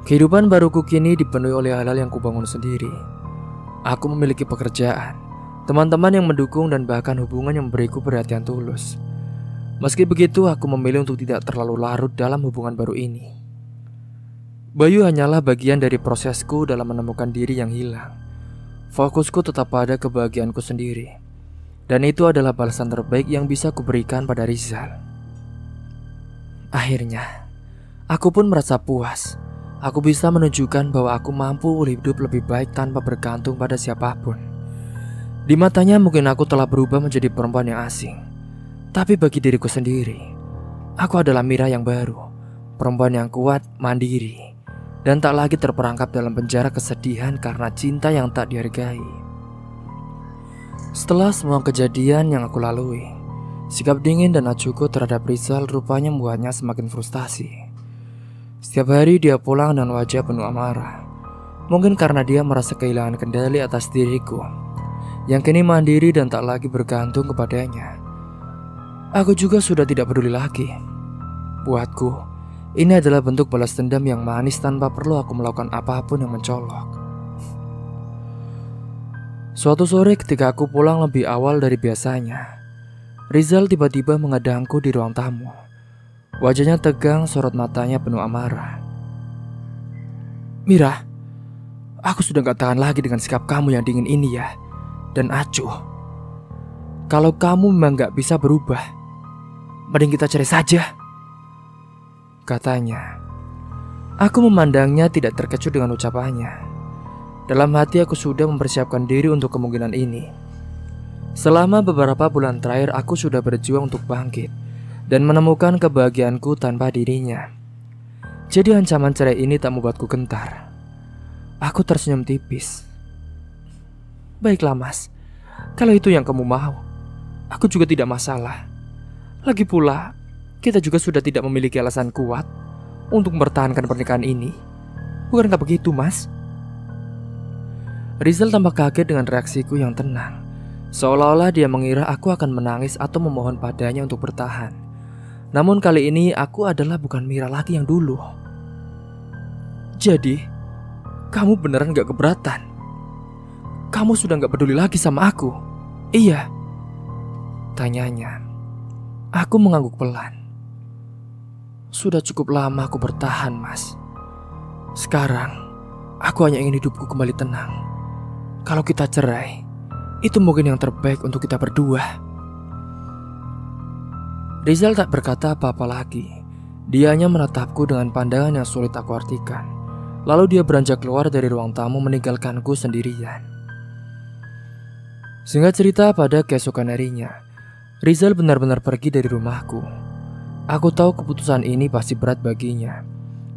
Kehidupan baruku kini dipenuhi oleh hal-hal yang kubangun sendiri. Aku memiliki pekerjaan, teman-teman yang mendukung, dan bahkan hubungan yang memberiku perhatian tulus. Meski begitu, aku memilih untuk tidak terlalu larut dalam hubungan baru ini. Bayu hanyalah bagian dari prosesku dalam menemukan diri yang hilang. Fokusku tetap pada kebahagiaanku sendiri. Dan itu adalah balasan terbaik yang bisa kuberikan pada Rizal. Akhirnya, aku pun merasa puas. Aku bisa menunjukkan bahwa aku mampu hidup lebih baik tanpa bergantung pada siapapun. Di matanya mungkin aku telah berubah menjadi perempuan yang asing. Tapi bagi diriku sendiri, aku adalah Mira yang baru. Perempuan yang kuat, mandiri, dan tak lagi terperangkap dalam penjara kesedihan karena cinta yang tak dihargai. Setelah semua kejadian yang aku lalui, sikap dingin dan acuhku terhadap Rizal rupanya membuatnya semakin frustasi. Setiap hari dia pulang dengan wajah penuh amarah. Mungkin karena dia merasa kehilangan kendali atas diriku, yang kini mandiri dan tak lagi bergantung kepadanya. Aku juga sudah tidak peduli lagi. Buatku, ini adalah bentuk balas dendam yang manis tanpa perlu aku melakukan apapun yang mencolok. Suatu sore ketika aku pulang lebih awal dari biasanya, Rizal tiba-tiba menghadangku di ruang tamu. Wajahnya tegang, sorot matanya penuh amarah. "Mira, aku sudah gak tahan lagi dengan sikap kamu yang dingin ini ya, dan acuh. Kalau kamu memang gak bisa berubah, mending kita cerai saja," katanya. Aku memandangnya tidak terkejut dengan ucapannya. Dalam hati aku sudah mempersiapkan diri untuk kemungkinan ini. Selama beberapa bulan terakhir aku sudah berjuang untuk bangkit dan menemukan kebahagiaanku tanpa dirinya. Jadi ancaman cerai ini tak membuatku gentar. Aku tersenyum tipis. "Baiklah mas, kalau itu yang kamu mau, aku juga tidak masalah. Lagi pula, kita juga sudah tidak memiliki alasan kuat untuk mempertahankan pernikahan ini. Bukankah begitu, mas?" Rizal tampak kaget dengan reaksiku yang tenang. Seolah-olah dia mengira aku akan menangis atau memohon padanya untuk bertahan. Namun kali ini aku adalah bukan Mira lagi yang dulu. "Jadi, kamu beneran gak keberatan? Kamu sudah gak peduli lagi sama aku?" "Iya," tanyanya. Aku mengangguk pelan. "Sudah cukup lama aku bertahan, mas. Sekarang, aku hanya ingin hidupku kembali tenang. Kalau kita cerai, itu mungkin yang terbaik untuk kita berdua." Rizal tak berkata apa-apa lagi. Dia hanya menatapku dengan pandangan yang sulit aku artikan. Lalu dia beranjak keluar dari ruang tamu meninggalkanku sendirian. Singkat cerita, pada keesokan harinya, Rizal benar-benar pergi dari rumahku. Aku tahu keputusan ini pasti berat baginya,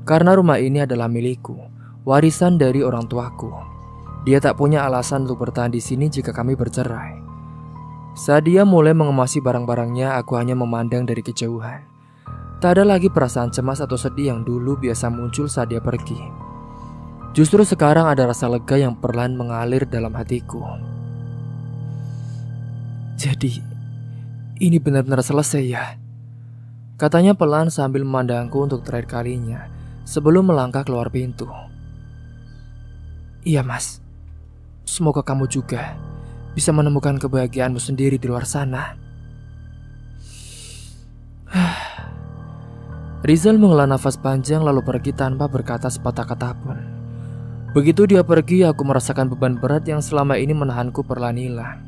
karena rumah ini adalah milikku, warisan dari orang tuaku. Dia tak punya alasan untuk bertahan di sini jika kami bercerai. Saat dia mulai mengemasi barang-barangnya, aku hanya memandang dari kejauhan. Tak ada lagi perasaan cemas atau sedih yang dulu biasa muncul saat dia pergi. Justru sekarang ada rasa lega yang perlahan mengalir dalam hatiku. "Jadi, ini benar-benar selesai ya?" katanya pelan sambil memandangku untuk terakhir kalinya sebelum melangkah keluar pintu. "Iya mas, semoga kamu juga bisa menemukan kebahagiaanmu sendiri di luar sana." Rizal menghela nafas panjang lalu pergi tanpa berkata sepatah kata pun. Begitu dia pergi, aku merasakan beban berat yang selama ini menahanku perlahan hilang.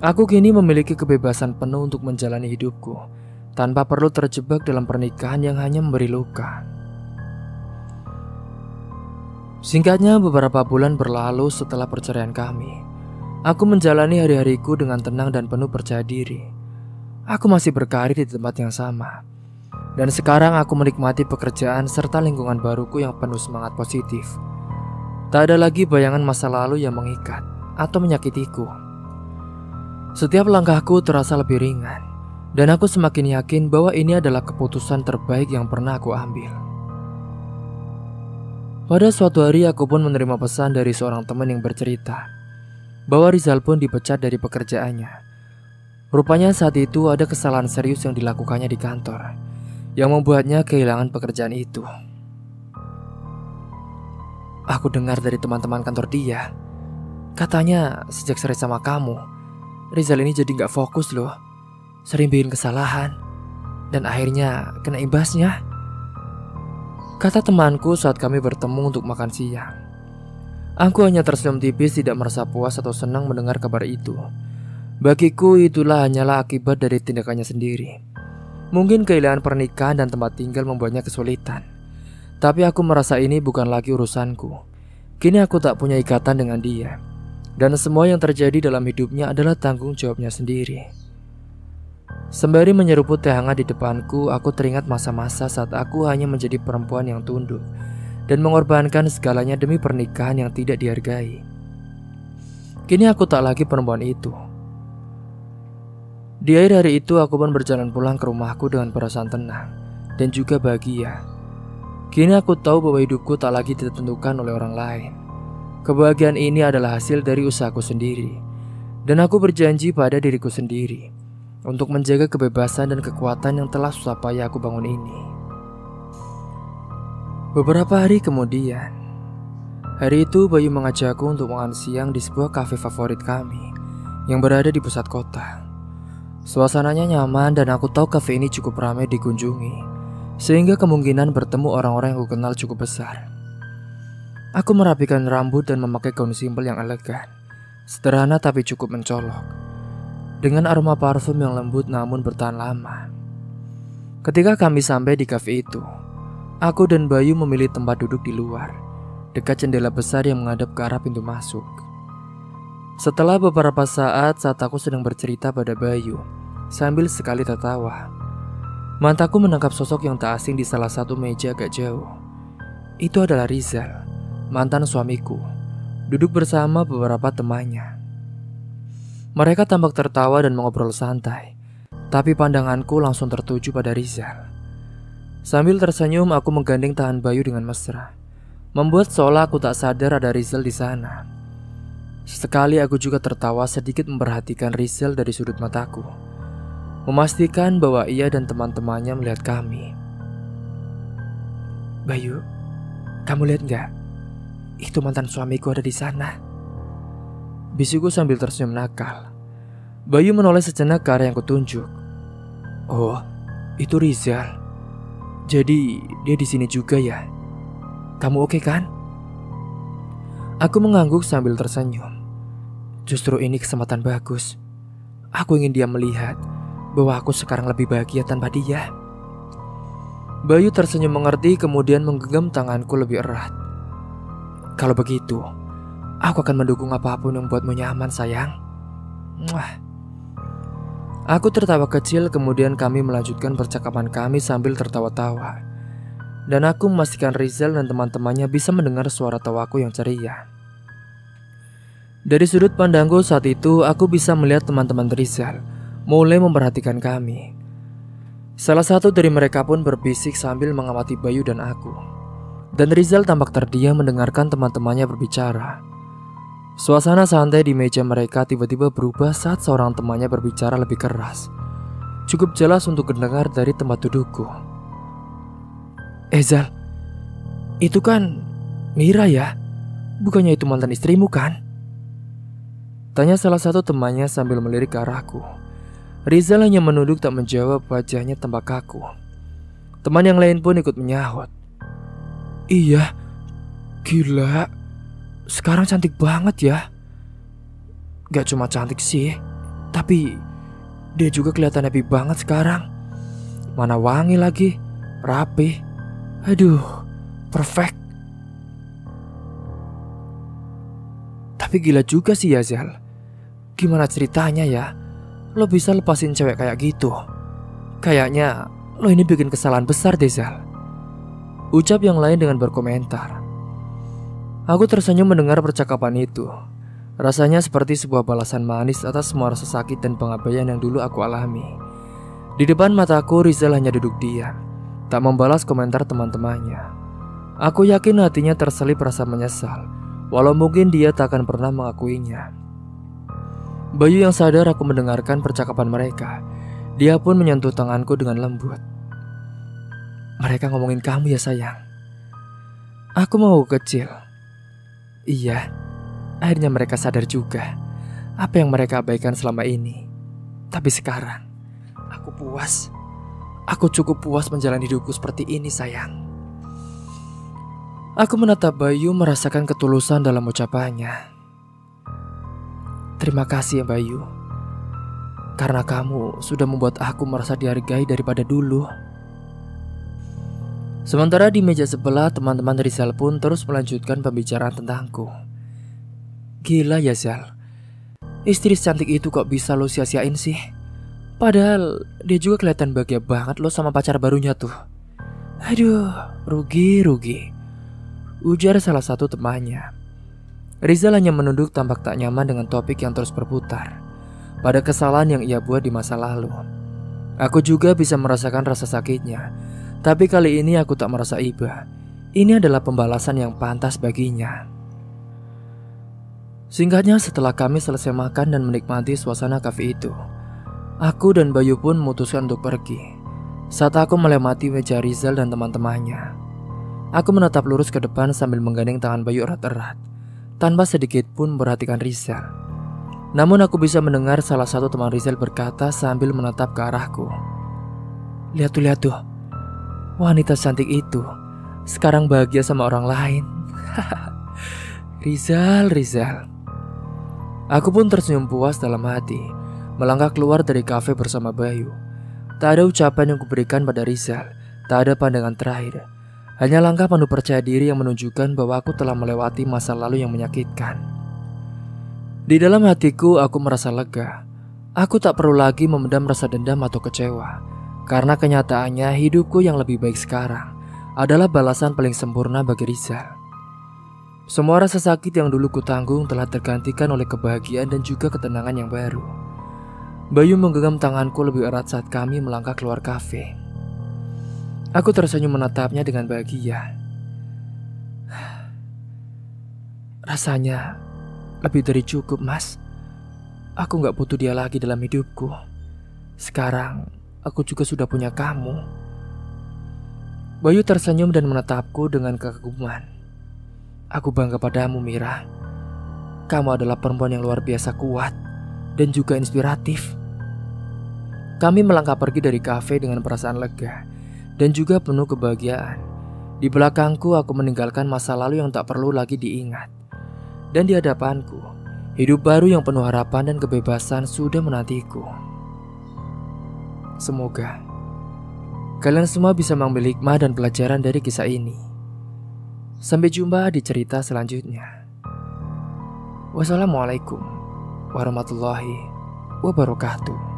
Aku kini memiliki kebebasan penuh untuk menjalani hidupku tanpa perlu terjebak dalam pernikahan yang hanya memberi luka. Singkatnya, beberapa bulan berlalu setelah perceraian kami. Aku menjalani hari-hariku dengan tenang dan penuh percaya diri. Aku masih berkarir di tempat yang sama. Dan sekarang aku menikmati pekerjaan serta lingkungan baruku yang penuh semangat positif. Tak ada lagi bayangan masa lalu yang mengikat atau menyakitiku. Setiap langkahku terasa lebih ringan, dan aku semakin yakin bahwa ini adalah keputusan terbaik yang pernah aku ambil. Pada suatu hari aku pun menerima pesan dari seorang teman yang bercerita bahwa Rizal pun dipecat dari pekerjaannya. Rupanya saat itu ada kesalahan serius yang dilakukannya di kantor yang membuatnya kehilangan pekerjaan itu. Aku dengar dari teman-teman kantor dia, katanya sejak cerai sama kamu, Rizal ini jadi gak fokus loh. Sering bikin kesalahan dan akhirnya kena imbasnya, kata temanku saat kami bertemu untuk makan siang. Aku hanya tersenyum tipis, tidak merasa puas atau senang mendengar kabar itu. Bagiku itulah hanyalah akibat dari tindakannya sendiri. Mungkin kehilangan pernikahan dan tempat tinggal membuatnya kesulitan. Tapi aku merasa ini bukan lagi urusanku. Kini aku tak punya ikatan dengan dia. Dan semua yang terjadi dalam hidupnya adalah tanggung jawabnya sendiri. Sembari menyeruput teh hangat di depanku, aku teringat masa-masa saat aku hanya menjadi perempuan yang tunduk dan mengorbankan segalanya demi pernikahan yang tidak dihargai. Kini aku tak lagi perempuan itu. Di akhir hari itu aku pun berjalan pulang ke rumahku dengan perasaan tenang dan juga bahagia. Kini aku tahu bahwa hidupku tak lagi ditentukan oleh orang lain. Kebahagiaan ini adalah hasil dari usahaku sendiri, dan aku berjanji pada diriku sendiri untuk menjaga kebebasan dan kekuatan yang telah susah payah aku bangun ini. Beberapa hari kemudian, hari itu Bayu mengajakku untuk makan siang di sebuah kafe favorit kami yang berada di pusat kota. Suasananya nyaman dan aku tahu kafe ini cukup ramai dikunjungi, sehingga kemungkinan bertemu orang-orang yang aku kenal cukup besar. Aku merapikan rambut dan memakai gaun simpel yang elegan, sederhana tapi cukup mencolok, dengan aroma parfum yang lembut namun bertahan lama. Ketika kami sampai di kafe itu, aku dan Bayu memilih tempat duduk di luar, dekat jendela besar yang menghadap ke arah pintu masuk. Setelah beberapa saat aku sedang bercerita pada Bayu, sambil sekali tertawa, mataku menangkap sosok yang tak asing di salah satu meja agak jauh. Itu adalah Rizal, mantan suamiku, duduk bersama beberapa temannya. Mereka tampak tertawa dan mengobrol santai, tapi pandanganku langsung tertuju pada Rizal. Sambil tersenyum, aku menggandeng tangan Bayu dengan mesra, membuat seolah aku tak sadar ada Rizal di sana. Sekali aku juga tertawa sedikit memperhatikan Rizal dari sudut mataku, memastikan bahwa ia dan teman-temannya melihat kami. Bayu, kamu lihat gak? Itu mantan suamiku ada di sana, bisuku sambil tersenyum nakal. Bayu menoleh sejenak ke arah yang kutunjuk. Oh, itu Rizal. Jadi dia di sini juga ya? Kamu oke kan? Aku mengangguk sambil tersenyum. Justru ini kesempatan bagus. Aku ingin dia melihat bahwa aku sekarang lebih bahagia tanpa dia. Bayu tersenyum mengerti, kemudian menggenggam tanganku lebih erat. Kalau begitu, aku akan mendukung apapun yang buatmu nyaman, sayang. Mwah. Aku tertawa kecil, kemudian kami melanjutkan percakapan kami sambil tertawa-tawa. Dan aku memastikan Rizal dan teman-temannya bisa mendengar suara tawaku yang ceria. Dari sudut pandangku saat itu, aku bisa melihat teman-teman Rizal mulai memperhatikan kami. Salah satu dari mereka pun berbisik sambil mengamati Bayu dan aku. Dan Rizal tampak terdiam mendengarkan teman-temannya berbicara. Suasana santai di meja mereka tiba-tiba berubah saat seorang temannya berbicara lebih keras, cukup jelas untuk mendengar dari tempat dudukku. Zal, itu kan Mira ya? Bukannya itu mantan istrimu kan? Tanya salah satu temannya sambil melirik ke arahku. Rizal hanya menunduk tak menjawab, wajahnya tampak kaku. Teman yang lain pun ikut menyahut. Iya, gila, sekarang cantik banget ya. Gak cuma cantik sih, tapi dia juga kelihatan happy banget sekarang. Mana wangi lagi, rapi. Aduh, perfect. Tapi gila juga sih ya Zal. Gimana ceritanya ya, lo bisa lepasin cewek kayak gitu? Kayaknya lo ini bikin kesalahan besar deh Zal, ucap yang lain dengan berkomentar. Aku tersenyum mendengar percakapan itu. Rasanya seperti sebuah balasan manis atas semua rasa sakit dan pengabaian yang dulu aku alami. Di depan mataku Rizal hanya duduk diam, tak membalas komentar teman-temannya. Aku yakin hatinya terselip rasa menyesal, walau mungkin dia tak akan pernah mengakuinya. Bayu yang sadar aku mendengarkan percakapan mereka. Dia pun menyentuh tanganku dengan lembut. Mereka ngomongin kamu ya sayang. Aku mau kecil. Iya, akhirnya mereka sadar juga apa yang mereka abaikan selama ini. Tapi sekarang, aku puas. Aku cukup puas menjalani hidupku seperti ini sayang. Aku menatap Bayu merasakan ketulusan dalam ucapannya. Terima kasih ya Bayu. Karena kamu sudah membuat aku merasa dihargai daripada dulu. Sementara di meja sebelah, teman-teman Rizal pun terus melanjutkan pembicaraan tentangku. Gila ya Zal, istri cantik itu kok bisa lo sia-siain sih? Padahal dia juga kelihatan bahagia banget lo sama pacar barunya tuh. Aduh, rugi. Ujar salah satu temannya. Rizal hanya menunduk tampak tak nyaman dengan topik yang terus berputar pada kesalahan yang ia buat di masa lalu. Aku juga bisa merasakan rasa sakitnya. Tapi kali ini aku tak merasa iba. Ini adalah pembalasan yang pantas baginya. Singkatnya, setelah kami selesai makan dan menikmati suasana kafe itu, aku dan Bayu pun memutuskan untuk pergi. Saat aku melewati meja Rizal dan teman-temannya, aku menatap lurus ke depan sambil menggandeng tangan Bayu erat-erat, tanpa sedikit pun memperhatikan Rizal. Namun aku bisa mendengar salah satu teman Rizal berkata sambil menatap ke arahku. Lihat tuh. Wanita cantik itu sekarang bahagia sama orang lain. Rizal. Aku pun tersenyum puas dalam hati, melangkah keluar dari kafe bersama Bayu. Tak ada ucapan yang kuberikan pada Rizal, tak ada pandangan terakhir. Hanya langkah penuh percaya diri yang menunjukkan bahwa aku telah melewati masa lalu yang menyakitkan. Di dalam hatiku aku merasa lega. Aku tak perlu lagi memendam rasa dendam atau kecewa. Karena kenyataannya hidupku yang lebih baik sekarang adalah balasan paling sempurna bagi Rizal. Semua rasa sakit yang dulu kutanggung telah tergantikan oleh kebahagiaan dan juga ketenangan yang baru. Bayu menggenggam tanganku lebih erat saat kami melangkah keluar kafe. Aku tersenyum menatapnya dengan bahagia. Rasanya lebih dari cukup, Mas. Aku gak butuh dia lagi dalam hidupku. Sekarang aku juga sudah punya kamu. Bayu tersenyum dan menatapku dengan kekaguman. Aku bangga padamu, Mira. Kamu adalah perempuan yang luar biasa kuat dan juga inspiratif. Kami melangkah pergi dari kafe dengan perasaan lega dan juga penuh kebahagiaan. Di belakangku aku meninggalkan masa lalu yang tak perlu lagi diingat. Dan di hadapanku, hidup baru yang penuh harapan dan kebebasan sudah menantiku. Semoga kalian semua bisa mengambil hikmah dan pelajaran dari kisah ini. Sampai jumpa di cerita selanjutnya. Wassalamualaikum warahmatullahi wabarakatuh.